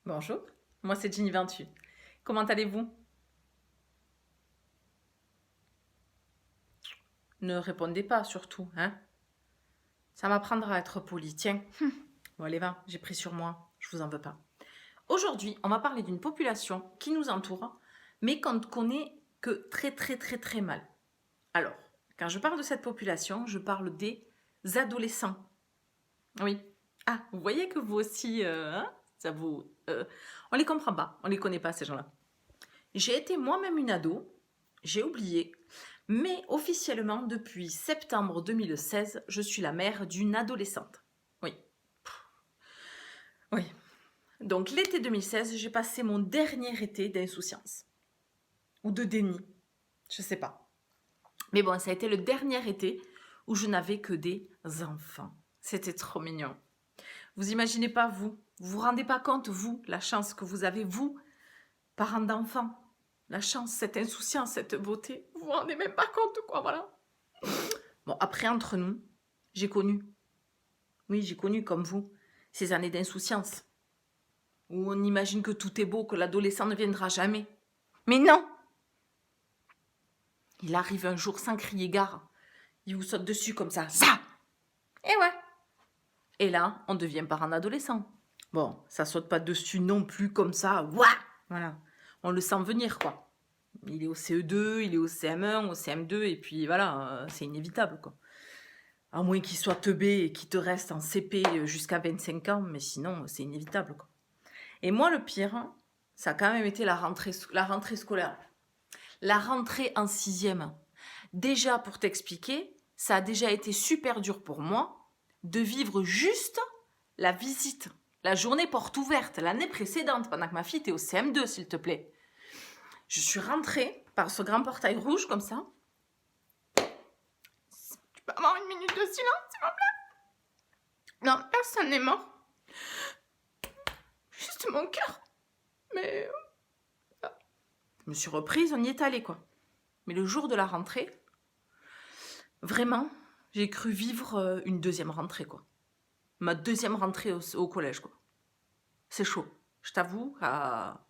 Bonjour, moi c'est Ginny 28. Comment allez-vous? Ne répondez pas surtout, hein? Ça m'apprendra à être poli, tiens. Bon allez va, j'ai pris sur moi, je vous en veux pas. Aujourd'hui, on va parler d'une population qui nous entoure, mais qu'on ne connaît que très très très très mal. Alors, quand je parle de cette population, je parle des adolescents. Oui. Ah, vous voyez que vous aussi, hein, ça vous... on les comprend pas, on les connaît pas ces gens-là. J'ai été moi-même une ado, j'ai oublié, mais officiellement, depuis septembre 2016, je suis la mère d'une adolescente. Oui, oui. Donc l'été 2016, j'ai passé mon dernier été d'insouciance. Ou de déni, je sais pas. Mais bon, ça a été le dernier été où je n'avais que des enfants. C'était trop mignon. Vous imaginez pas, vous vous rendez pas compte, vous, la chance que vous avez, vous, parents d'enfants. La chance, cette insouciance, cette beauté. Vous vous rendez même pas compte, quoi, voilà. Bon, après, entre nous, j'ai connu, oui, j'ai connu comme vous, ces années d'insouciance, où on imagine que tout est beau, que l'adolescent ne viendra jamais. Mais non! Il arrive un jour sans crier gare. Il vous saute dessus comme ça! Et ouais! Et là, on devient parent adolescent. Bon, ça saute pas dessus non plus comme ça, ouah! Voilà. On le sent venir, quoi. Il est au CE2, il est au CM1, au CM2, et puis voilà, c'est inévitable, quoi. À moins qu'il soit teubé et qu'il te reste en CP jusqu'à 25 ans, mais sinon, c'est inévitable, quoi. Et moi, le pire, ça a quand même été la rentrée scolaire. La rentrée en sixième. Déjà, pour t'expliquer, ça a déjà été super dur pour moi de vivre juste la visite, la journée porte ouverte, l'année précédente, pendant que ma fille était au CM2, s'il te plaît. Je suis rentrée par ce grand portail rouge, comme ça. Tu peux avoir une minute de silence, s'il vous plaît? Non, personne n'est mort. Juste mon cœur. Mais... Je me suis reprise, on y est allé, quoi. Mais le jour de la rentrée, vraiment, j'ai cru vivre une deuxième rentrée, quoi. Ma deuxième rentrée au collège, quoi. C'est chaud. Je t'avoue, à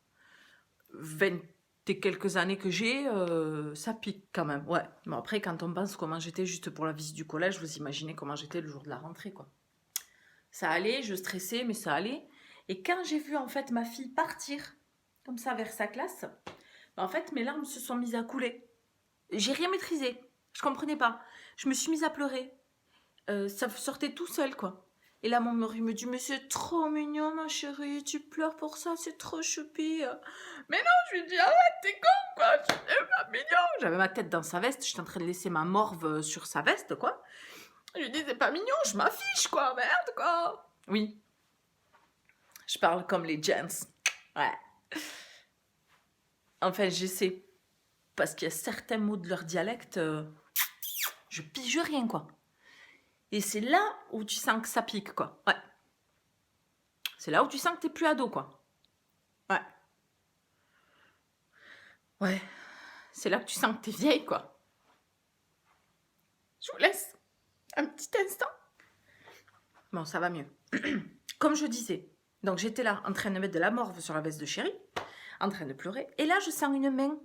20 et quelques années que j'ai, ça pique quand même. Ouais. Mais après, quand on pense comment j'étais juste pour la visite du collège, vous imaginez comment j'étais le jour de la rentrée, quoi. Ça allait, je stressais, mais ça allait. Et quand j'ai vu, en fait, ma fille partir, comme ça, vers sa classe, en fait, mes larmes se sont mises à couler. J'ai rien maîtrisé. Je comprenais pas. Je me suis mise à pleurer. Ça sortait tout seul, quoi. Et là, mon mari me dit, mais c'est trop mignon, ma chérie, tu pleures pour ça, c'est trop choupi. Mais non, je lui dis, arrête, t'es con, quoi, c'est pas mignon. J'avais ma tête dans sa veste, j'étais en train de laisser ma morve sur sa veste, quoi. Je lui dis, c'est pas mignon, je m'affiche, quoi, merde, quoi. Oui, je parle comme les gents. Ouais. Enfin, j'essaie. Parce qu'il y a certains mots de leur dialecte, je pige rien, quoi. Et c'est là où tu sens que ça pique, quoi. Ouais. C'est là où tu sens que t'es plus ado, quoi. Ouais. Ouais. C'est là que tu sens que t'es vieille, quoi. Je vous laisse un petit instant. Bon, ça va mieux. Comme je disais, donc j'étais là en train de mettre de la morve sur la veste de chérie, en train de pleurer. Et là, je sens une main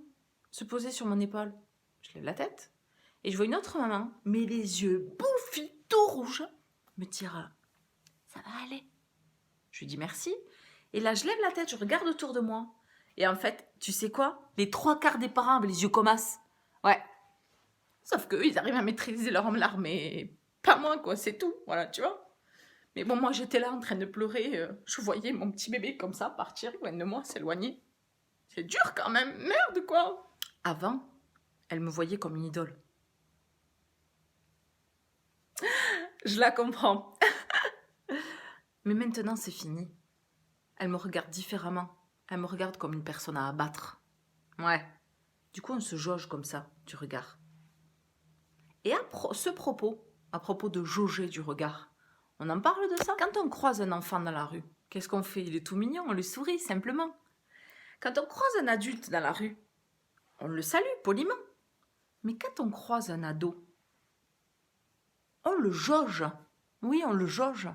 se poser sur mon épaule. Je lève la tête et je vois une autre maman, mais les yeux bouffis, tout rouges, me dire ça va aller. Je lui dis merci. Et là, je lève la tête, je regarde autour de moi. Et en fait, tu sais quoi? Les trois quarts des parents avaient les yeux comme as. Ouais. Sauf qu'eux, ils arrivent à maîtriser leurs larmes, mais pas moi, quoi, c'est tout. Voilà, tu vois. Mais bon, moi, j'étais là en train de pleurer. Je voyais mon petit bébé comme ça partir loin de moi, s'éloigner. C'est dur quand même. Merde, quoi. Avant, elle me voyait comme une idole. Je la comprends. Mais maintenant, c'est fini. Elle me regarde différemment. Elle me regarde comme une personne à abattre. Ouais. Du coup, on se jauge comme ça, du regard. Et ce propos, à propos de jauger du regard, on en parle de ça? Quand on croise un enfant dans la rue, qu'est-ce qu'on fait? Il est tout mignon, on lui sourit simplement. Quand on croise un adulte dans la rue, on le salue poliment. Mais quand on croise un ado, on le jauge. Oui, on le jauge.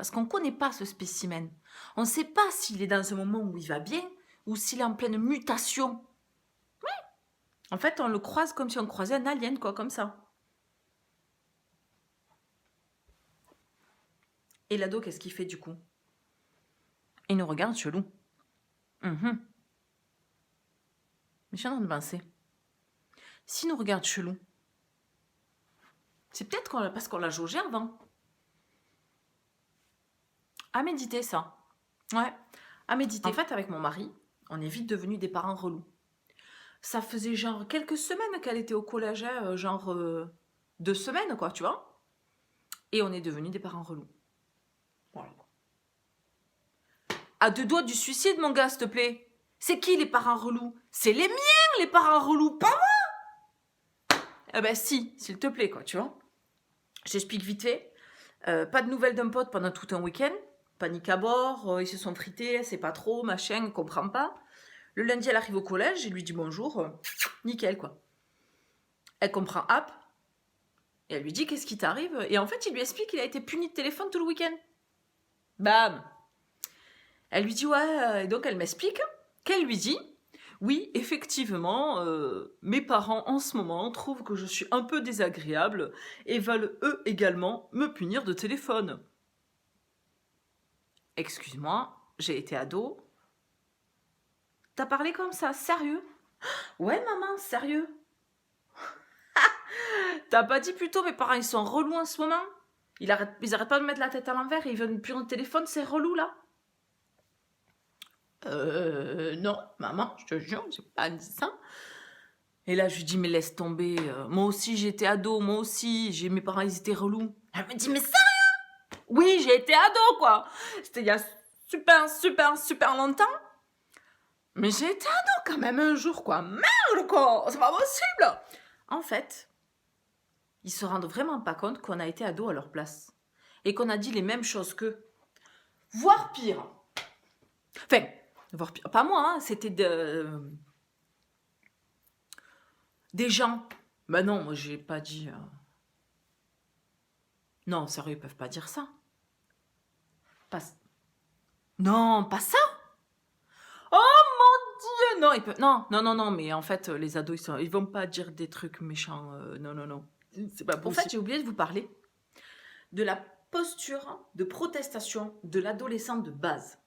Parce qu'on ne connaît pas ce spécimen. On ne sait pas s'il est dans un moment où il va bien ou s'il est en pleine mutation. Oui. En fait, on le croise comme si on croisait un alien, quoi, comme ça. Et l'ado, qu'est-ce qu'il fait du coup? Il nous regarde chelou. Mais je suis en train de penser. S'il nous regarde chelou, c'est peut-être parce qu'on l'a jaugé avant. À méditer, ça. Ouais, à méditer. En fait, avec mon mari, on est vite devenus des parents relous. Ça faisait genre quelques semaines qu'elle était au collège, hein, genre 2 semaines, quoi, tu vois. Et on est devenus des parents relous. Voilà. À 2 doigts du suicide, mon gars, s'il te plaît. C'est qui les parents relous? C'est les miens, les parents relous, pas moi. Eh ben si, s'il te plaît, quoi, tu vois. J'explique vite fait. Pas de nouvelles d'un pote pendant tout un week-end. Panique à bord, ils se sont frités, elle sait pas trop, machin, elle comprend pas. Le lundi, elle arrive au collège, il lui dit bonjour, nickel, quoi. Elle comprend app, et elle lui dit qu'est-ce qui t'arrive? Et en fait, il lui explique qu'il a été puni de téléphone tout le week-end. Bam! Elle lui dit ouais, et donc elle m'explique qu'elle lui dit oui, effectivement, mes parents en ce moment trouvent que je suis un peu désagréable et veulent eux également me punir de téléphone. Excuse-moi, j'ai été ado. T'as parlé comme ça, sérieux? Ouais maman, sérieux? T'as pas dit plutôt mes parents ils sont relous en ce moment? Ils arrêtent pas de mettre la tête à l'envers et ils veulent me punir de téléphone, c'est relou là? Non, maman, je te jure, j'ai pas dit ça. Et là, je lui dis, mais laisse tomber. Moi aussi, j'étais ado, moi aussi. Mes parents, ils étaient relous. Elle me dit, mais sérieux? Oui, j'ai été ado, quoi. C'était il y a super longtemps. Mais j'ai été ado quand même un jour, quoi. Merde, quoi. C'est pas possible. En fait, ils se rendent vraiment pas compte qu'on a été ado à leur place. Et qu'on a dit les mêmes choses qu'eux. Voire pire. Enfin, voire pire. Pas moi, hein, c'était des gens. Ben non, moi j'ai pas dit. Non, sérieux, ils peuvent pas dire ça. Non, pas ça. Oh mon Dieu, non, ils peuvent. Non, mais en fait, les ados, ils vont pas dire des trucs méchants. Non. C'est pas possible. En fait, j'ai oublié de vous parler de la posture de protestation de l'adolescent de base.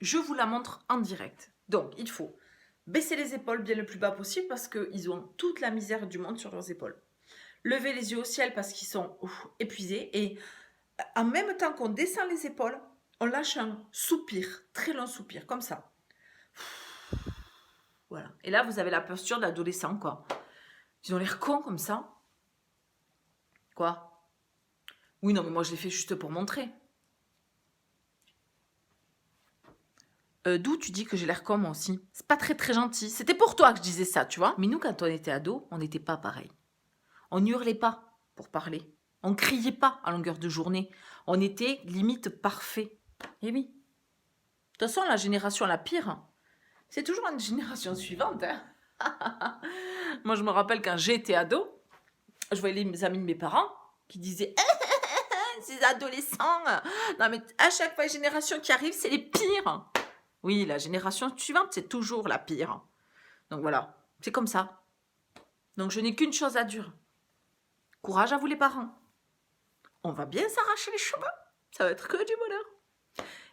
Je vous la montre en direct. Donc, il faut baisser les épaules bien le plus bas possible parce qu'ils ont toute la misère du monde sur leurs épaules. Lever les yeux au ciel parce qu'ils sont épuisés. Et en même temps qu'on descend les épaules, on lâche un soupir, très long soupir, comme ça. Voilà. Et là, vous avez la posture d'adolescent, quoi. Ils ont l'air cons comme ça. Quoi? Oui, non, mais moi, je l'ai fait juste pour montrer. D'où tu dis que j'ai l'air con, moi aussi? C'est pas très gentil. C'était pour toi que je disais ça, tu vois. Mais nous, quand on était ados, on n'était pas pareil. On hurlait pas pour parler. On criait pas à longueur de journée. On était limite parfait. Eh oui. De toute façon, la génération la pire, c'est toujours une génération suivante. Hein. Moi, je me rappelle quand j'étais ado, je voyais les amis de mes parents qui disaient ces adolescents. Non, mais à chaque fois, les générations qui arrivent, c'est les pires. Oui, la génération suivante, c'est toujours la pire. Donc voilà, c'est comme ça. Donc je n'ai qu'une chose à dire. Courage à vous les parents. On va bien s'arracher les cheveux. Ça va être que du bonheur.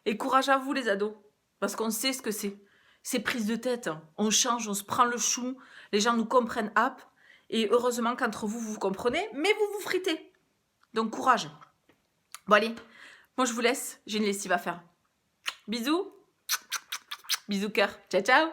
Et courage à vous les ados. Parce qu'on sait ce que c'est. C'est prise de tête. On change, on se prend le chou. Les gens nous comprennent hop. Et heureusement qu'entre vous, vous vous comprenez. Mais vous vous fritez. Donc courage. Bon allez, moi je vous laisse. J'ai une lessive à faire. Bisous. Bisous cœur. Ciao ciao.